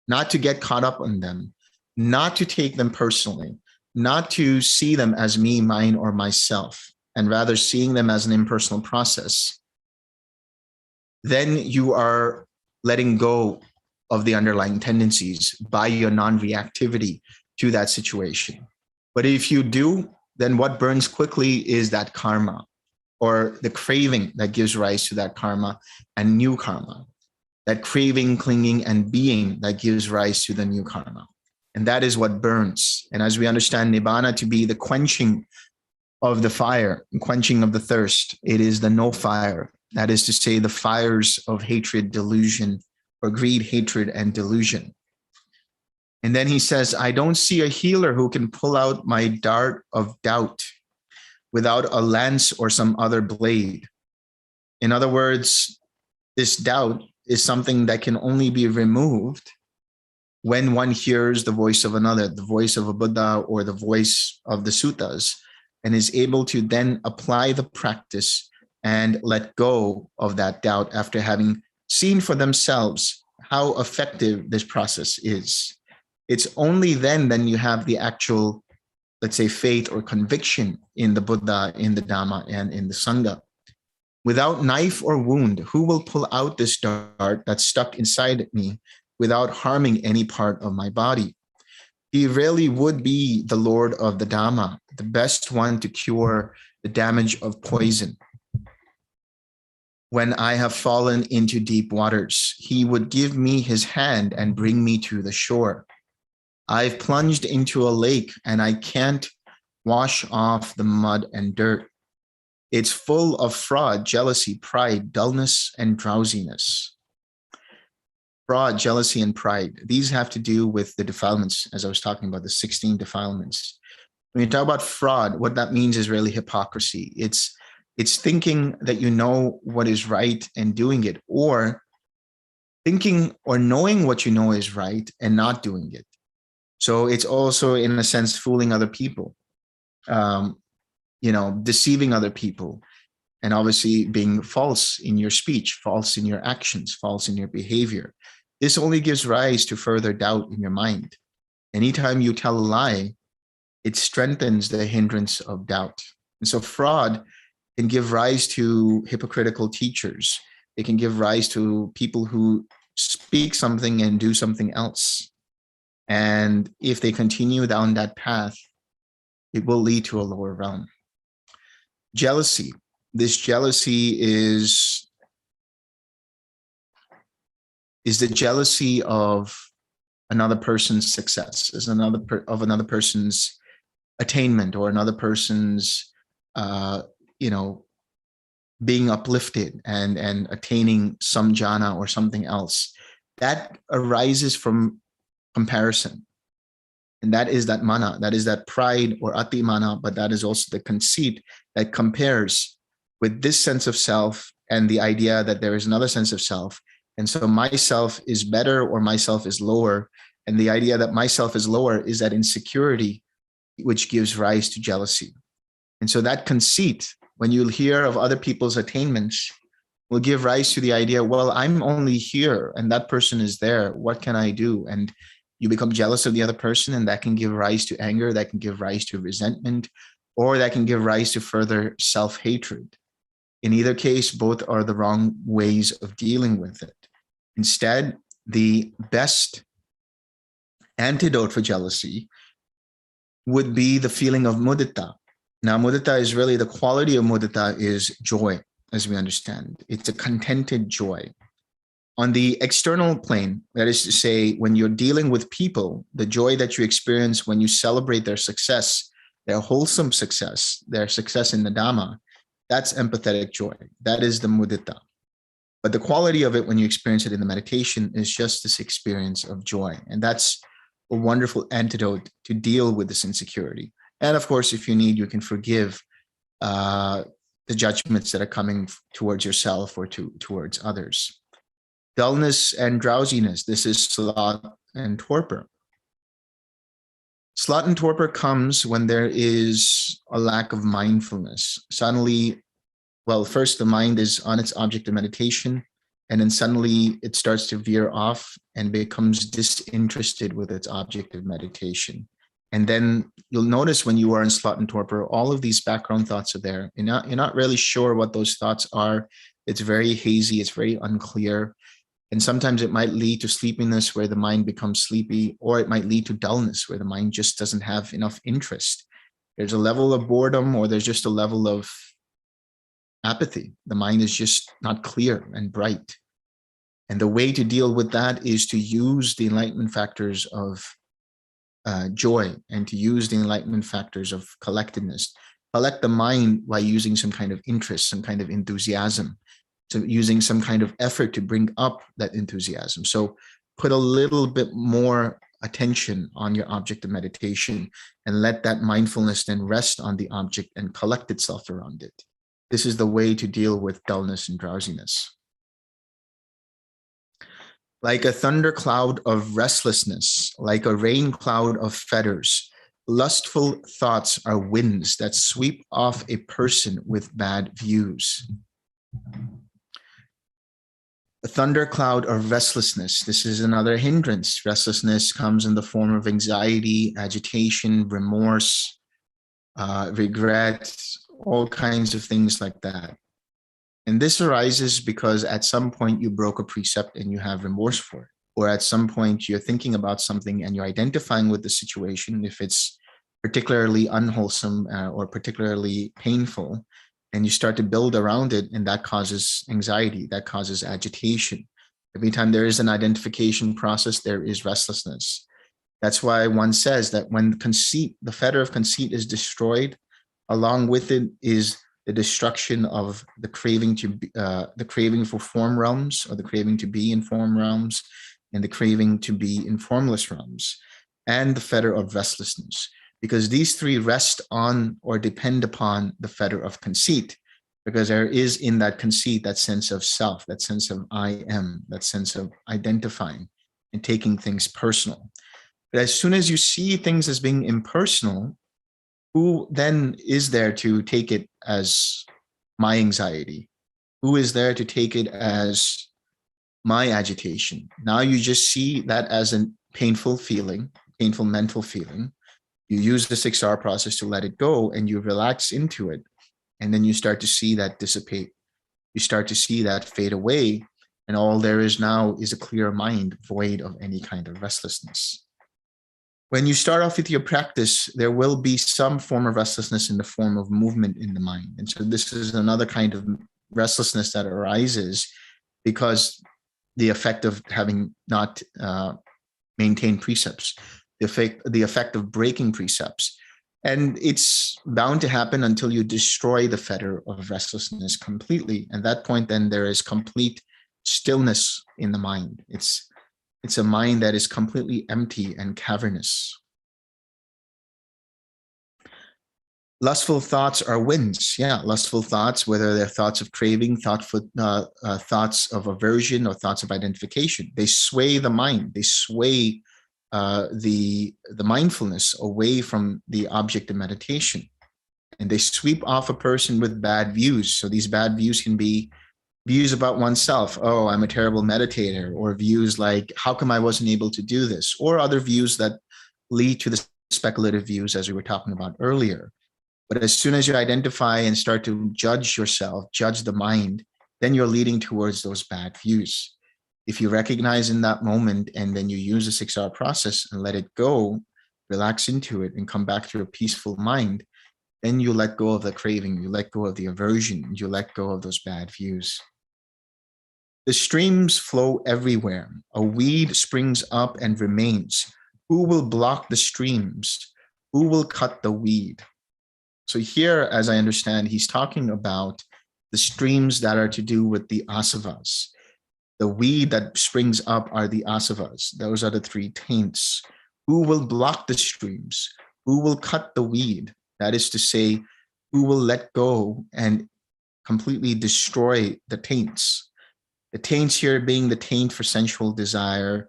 not to get caught up on them, not to take them personally, not to see them as me, mine, or myself, and rather seeing them as an impersonal process, then you are letting go of the underlying tendencies by your non-reactivity to that situation. But if you do, then what burns quickly is that karma, or the craving that gives rise to that karma and new karma, that craving, clinging, and being that gives rise to the new karma. And that is what burns. And as we understand nibana to be the quenching of the fire, quenching of the thirst, it is the no fire. That is to say, the fires of hatred, delusion, or greed, hatred, and delusion. And then he says, I don't see a healer who can pull out my dart of doubt without a lance or some other blade. In other words, this doubt is something that can only be removed when one hears the voice of another, the voice of a Buddha or the voice of the suttas, and is able to then apply the practice and let go of that doubt after having seen for themselves how effective this process is. It's only then you have the actual, let's say, faith or conviction in the Buddha, in the Dhamma, and in the Sangha. Without knife or wound, who will pull out this dart that's stuck inside me without harming any part of my body? He really would be the Lord of the Dhamma, the best one to cure the damage of poison. When I have fallen into deep waters, he would give me his hand and bring me to the shore. I've plunged into a lake and I can't wash off the mud and dirt. It's full of fraud, jealousy, pride, dullness, and drowsiness. Fraud, jealousy, and pride. These have to do with the defilements, as I was talking about, the 16 defilements. When you talk about fraud, what that means is really hypocrisy. It's thinking that you know what is right and doing it, or thinking or knowing what you know is right and not doing it. So it's also, in a sense, fooling other people, deceiving other people, and obviously being false in your speech, false in your actions, false in your behavior. This only gives rise to further doubt in your mind. Anytime you tell a lie, it strengthens the hindrance of doubt. And so fraud can give rise to hypocritical teachers. It can give rise to people who speak something and do something else. And if they continue down that path, it will lead to a lower realm. Jealousy. This jealousy is the jealousy of another person's success, is another person's attainment, or another person's being uplifted and attaining some jhana or something else. That arises from comparison. And that is that mana, that is that pride or ati mana, but that is also the conceit that compares with this sense of self and the idea that there is another sense of self, And so myself is better or myself is lower. And the idea that myself is lower is that insecurity, which gives rise to jealousy. And so that conceit, when you hear of other people's attainments, will give rise to the idea, well, I'm only here and that person is there. What can I do? And you become jealous of the other person, and that can give rise to anger, that can give rise to resentment, or that can give rise to further self-hatred. In either case, both are the wrong ways of dealing with it. Instead, the best antidote for jealousy would be the feeling of mudita. Now, mudita is really, the quality of mudita is joy, as we understand. It's a contented joy. On the external plane, that is to say, when you're dealing with people, the joy that you experience when you celebrate their success, their wholesome success, their success in the Dhamma, that's empathetic joy. That is the mudita. But the quality of it when you experience it in the meditation is just this experience of joy. And that's a wonderful antidote to deal with this insecurity. And of course, if you need, you can forgive the judgments that are coming towards yourself or towards others. Dullness and drowsiness, this is sloth and torpor. Sloth and torpor comes when there is a lack of mindfulness. Suddenly, well, first the mind is on its object of meditation, and then suddenly it starts to veer off and becomes disinterested with its object of meditation. And then you'll notice when you are in sloth and torpor, all of these background thoughts are there. You're not really sure what those thoughts are. It's very hazy, it's very unclear. And sometimes it might lead to sleepiness where the mind becomes sleepy, or it might lead to dullness where the mind just doesn't have enough interest. There's a level of boredom, or there's just a level of apathy. The mind is just not clear and bright. And the way to deal with that is to use the enlightenment factors of joy, and to use the enlightenment factors of collectedness. Collect the mind by using some kind of interest, some kind of enthusiasm, so using some kind of effort to bring up that enthusiasm. So put a little bit more attention on your object of meditation and let that mindfulness then rest on the object and collect itself around it. This is the way to deal with dullness and drowsiness. Like a thundercloud of restlessness, like a rain cloud of feathers, lustful thoughts are winds that sweep off a person with bad views. A thundercloud of restlessness. This is another hindrance. Restlessness comes in the form of anxiety, agitation, remorse, regret, all kinds of things like that. And this arises because at some point you broke a precept and you have remorse for it. Or at some point you're thinking about something and you're identifying with the situation, if it's particularly unwholesome or particularly painful, and you start to build around it, and that causes anxiety, that causes agitation. Every time there is an identification process, there is restlessness. That's why one says that when conceit, the fetter of conceit is destroyed, along with it is the destruction of the craving the craving for form realms, or the craving to be in form realms, and the craving to be in formless realms, and the fetter of restlessness. Because these three rest on or depend upon the fetter of conceit, because there is in that conceit that sense of self, that sense of I am, that sense of identifying and taking things personal. But as soon as you see things as being impersonal, who then is there to take it as my anxiety? Who is there to take it as my agitation? Now you just see that as a painful feeling, painful mental feeling. You use the 6R process to let it go, and you relax into it. And then you start to see that dissipate. You start to see that fade away. And all there is now is a clear mind, void of any kind of restlessness. When you start off with your practice, there will be some form of restlessness in the form of movement in the mind. And so this is another kind of restlessness that arises because the effect of having not maintained precepts, the effect of breaking precepts. And it's bound to happen until you destroy the fetter of restlessness completely. At that point, then there is complete stillness in the mind. It's a mind that is completely empty and cavernous. Lustful thoughts are winds. Yeah, lustful thoughts, whether they're thoughts of craving, thoughts of aversion, or thoughts of identification, they sway the mind. They sway the mindfulness away from the object of meditation, and they sweep off a person with bad views. So these bad views can be views about oneself. Oh, I'm a terrible meditator, or views like, how come I wasn't able to do this, or other views that lead to the speculative views, as we were talking about earlier. But as soon as you identify and start to judge yourself, judge the mind, then you're leading towards those bad views. If you recognize in that moment and then you use the 6-hour process and let it go, relax into it and come back to a peaceful mind, then you let go of the craving, you let go of the aversion, you let go of those bad views. The streams flow everywhere. A weed springs up and remains. Who will block the streams? Who will cut the weed? So here, as I understand, he's talking about the streams that are to do with the asavas. The weed that springs up are the asavas. Those are the 3 taints. Who will block the streams? Who will cut the weed? That is to say, who will let go and completely destroy the taints? The taints here being the taint for sensual desire,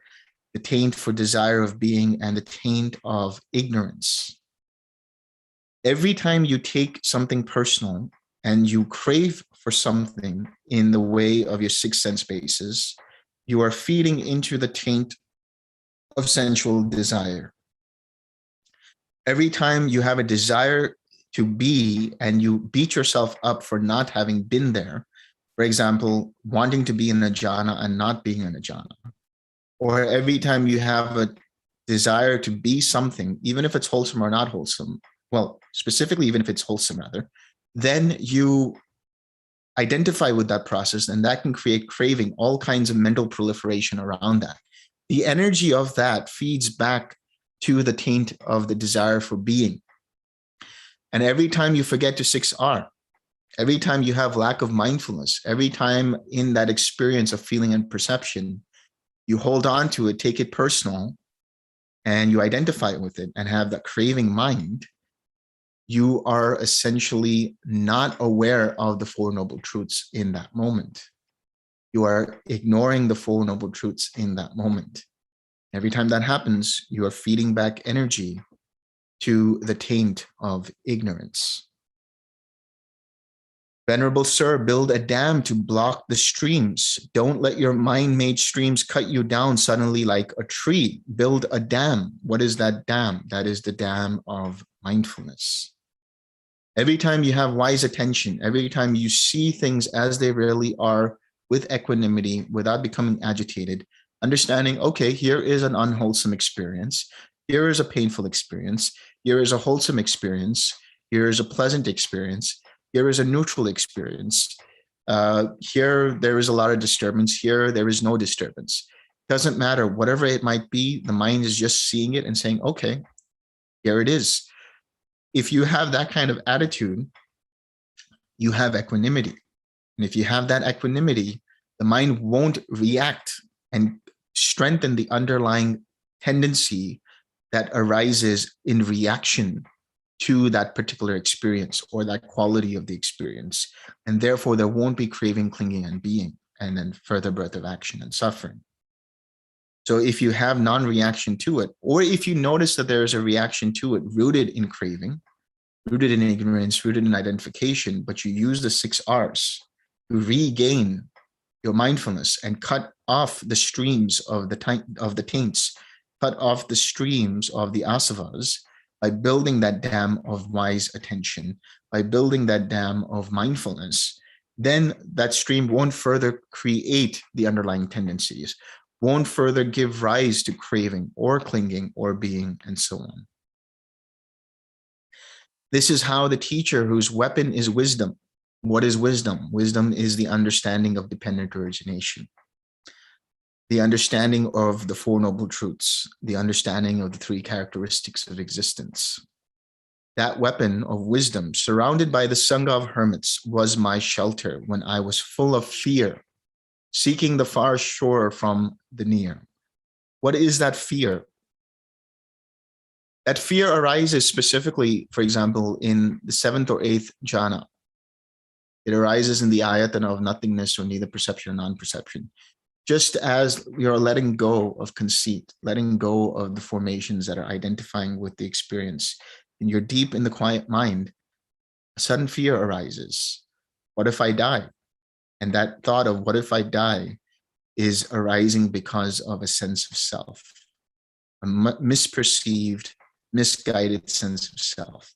the taint for desire of being, and the taint of ignorance. Every time you take something personal and you crave for something in the way of your 6 sense bases, you are feeding into the taint of sensual desire. Every time you have a desire to be and you beat yourself up for not having been there, for example, wanting to be in a jhana and not being in a jhana, or every time you have a desire to be something, even if it's wholesome or not wholesome, well, specifically, even if it's wholesome, rather, then you identify with that process, and that can create craving, all kinds of mental proliferation around that. The energy of that feeds back to the taint of the desire for being. And every time you forget to 6R, every time you have lack of mindfulness, every time in that experience of feeling and perception, you hold on to it, take it personal, and you identify with it and have that craving mind, you are essentially not aware of the 4 Noble Truths in that moment. You are ignoring the 4 Noble Truths in that moment. Every time that happens, you are feeding back energy to the taint of ignorance. Venerable Sir, build a dam to block the streams. Don't let your mind-made streams cut you down suddenly like a tree. Build a dam. What is that dam? That is the dam of mindfulness. Every time you have wise attention, every time you see things as they really are with equanimity, without becoming agitated, understanding, okay, here is an unwholesome experience. Here is a painful experience. Here is a wholesome experience. Here is a pleasant experience. Here is a neutral experience. Here, there is a lot of disturbance. Here, there is no disturbance. Doesn't matter. Whatever it might be, the mind is just seeing it and saying, okay, here it is. If you have that kind of attitude, you have equanimity. And if you have that equanimity, the mind won't react and strengthen the underlying tendency that arises in reaction to that particular experience or that quality of the experience. And therefore, there won't be craving, clinging, and being, and then further birth of action and suffering. So if you have non-reaction to it, or if you notice that there is a reaction to it rooted in craving, rooted in ignorance, rooted in identification, but you use the 6 R's to regain your mindfulness and cut off the streams of the taints, cut off the streams of the asavas by building that dam of wise attention, by building that dam of mindfulness, then that stream won't further create the underlying tendencies, won't further give rise to craving or clinging or being, and so on. This is how the teacher whose weapon is wisdom. What is wisdom? Wisdom is the understanding of dependent origination, the understanding of the 4 Noble Truths, the understanding of the 3 characteristics of existence. That weapon of wisdom, surrounded by the Sangha of hermits, was my shelter when I was full of fear, seeking the far shore from the near. What is that fear? That fear arises specifically, for example, in the seventh or eighth jhana. It arises in the ayatana of nothingness or neither perception or non-perception. Just as you're letting go of conceit, letting go of the formations that are identifying with the experience, and you're deep in the quiet mind, a sudden fear arises. What if I die? And that thought of what if I die is arising because of a sense of self, a misperceived, misguided sense of self.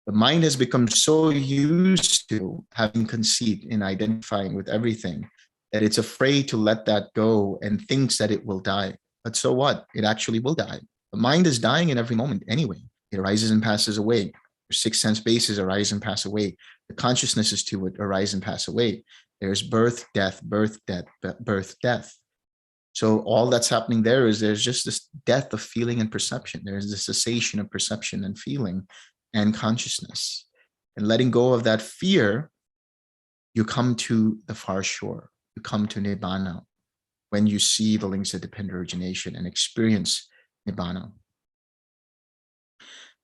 The mind has become so used to having conceit in identifying with everything that it's afraid to let that go and thinks that it will die. But so what? It actually will die. The mind is dying in every moment anyway. It arises and passes away. Your six sense bases arise and pass away. The consciousnesses to it arise and pass away. There's birth, death, birth, death, birth, death. So all that's happening there is there's just this death of feeling and perception. There's the cessation of perception and feeling and consciousness. And letting go of that fear, you come to the far shore. You come to nibana when you see the links of dependent origination and experience nibana.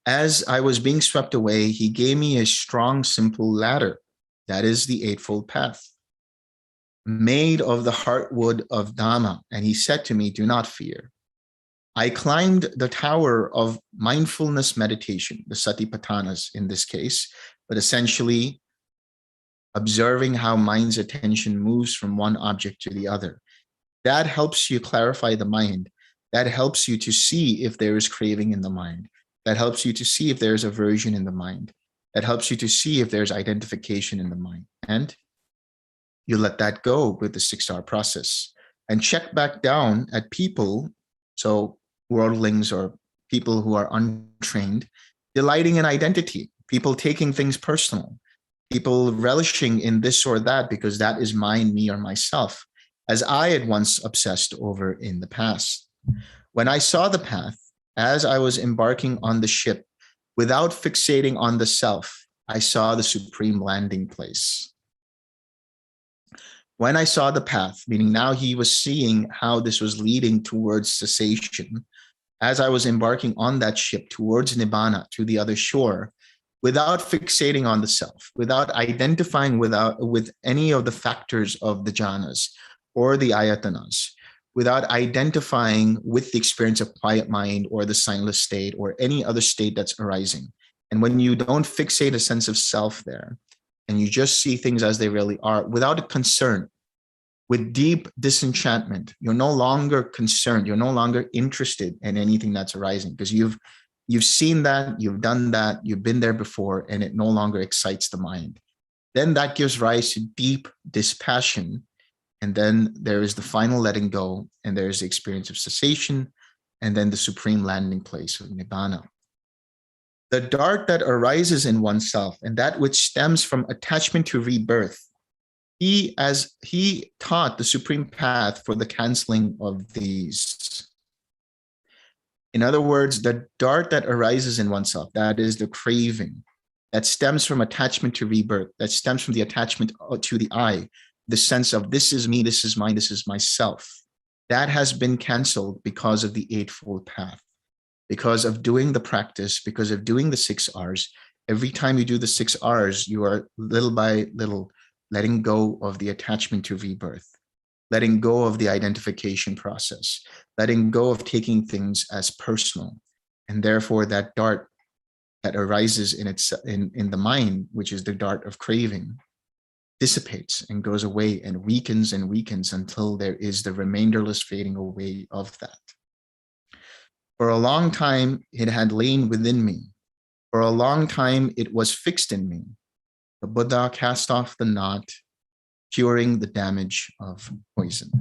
As I was being swept away, he gave me a strong, simple ladder. That is the Eightfold Path, made of the heartwood of Dhamma. And he said to me, do not fear. I climbed the tower of mindfulness meditation, the Satipatthanas in this case, but essentially observing how mind's attention moves from one object to the other. That helps you clarify the mind. That helps you to see if there is craving in the mind. That helps you to see if there's aversion in the mind. That helps you to see if there's identification in the mind. And you let that go with the 6R process and check back down at people, so worldlings or people who are untrained, delighting in identity, people taking things personal, people relishing in this or that because that is mine, me, or myself, as I had once obsessed over in the past. When I saw the path, as I was embarking on the ship, without fixating on the self, I saw the supreme landing place. When I saw the path, meaning now he was seeing how this was leading towards cessation, as I was embarking on that ship towards nibana, to the other shore, without fixating on the self, without identifying with any of the factors of the jhanas or the ayatanas, without identifying with the experience of quiet mind or the sightless state or any other state that's arising. And when you don't fixate a sense of self there, and you just see things as they really are, without a concern, with deep disenchantment, you're no longer concerned, you're no longer interested in anything that's arising because you've seen that, you've done that, you've been there before, and it no longer excites the mind. Then that gives rise to deep dispassion. And then there is the final letting go, and there is the experience of cessation, and then the supreme landing place of nibana. The dart that arises in oneself and that which stems from attachment to rebirth, he taught the supreme path for the canceling of these. In other words, the dart that arises in oneself, that is the craving, that stems from attachment to rebirth, that stems from the attachment to the I, the sense of this is me, this is mine, this is myself. That has been canceled because of the Eightfold Path, because of doing the practice, because of doing the 6 R's. Every time you do the 6 R's, you are little by little letting go of the attachment to rebirth, letting go of the identification process, letting go of taking things as personal. And therefore that dart that arises in the mind, which is the dart of craving, dissipates and goes away and weakens until there is the remainderless fading away of that. For a long time, it had lain within me. For a long time, it was fixed in me. The Buddha cast off the knot, curing the damage of poison.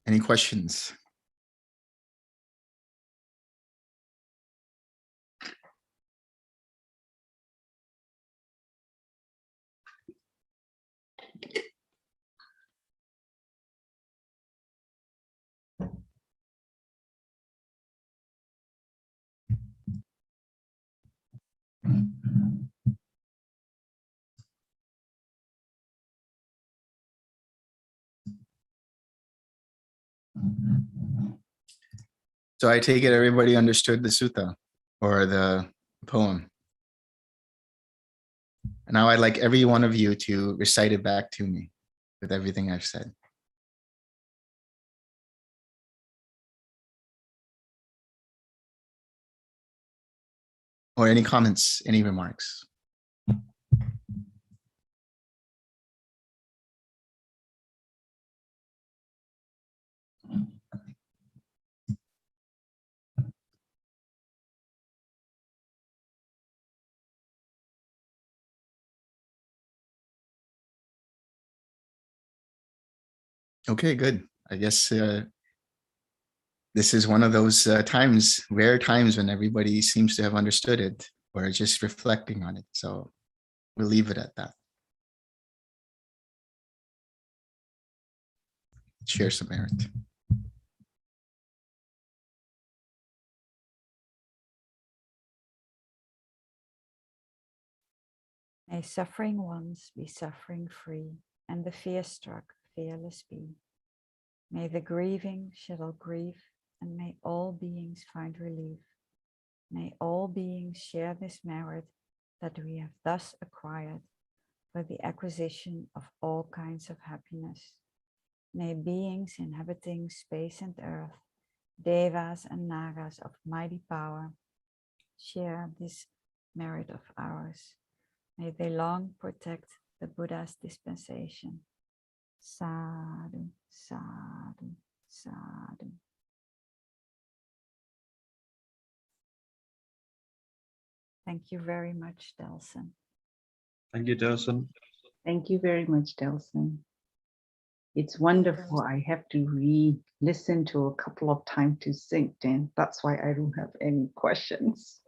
Any questions? So I take it everybody understood the sutta or the poem. And now I'd like every one of you to recite it back to me with everything I've said. Or any comments, any remarks? Okay, good. I guess this is one of those times, rare times when everybody seems to have understood it or just reflecting on it. So we'll leave it at that. Share some merit. May suffering ones be suffering free, and the fear-struck fearless be. May the grieving shed all grief, and may all beings find relief. May all beings share this merit that we have thus acquired for the acquisition of all kinds of happiness. May beings inhabiting space and earth, devas and nagas of mighty power, share this merit of ours. May they long protect the Buddha's dispensation. Sadhu, sadhu, sadhu. Thank you very much, Delson. Thank you, Delson. Thank you very much, Delson. It's wonderful. I have to re-listen to a couple of times to sink in. That's why I don't have any questions.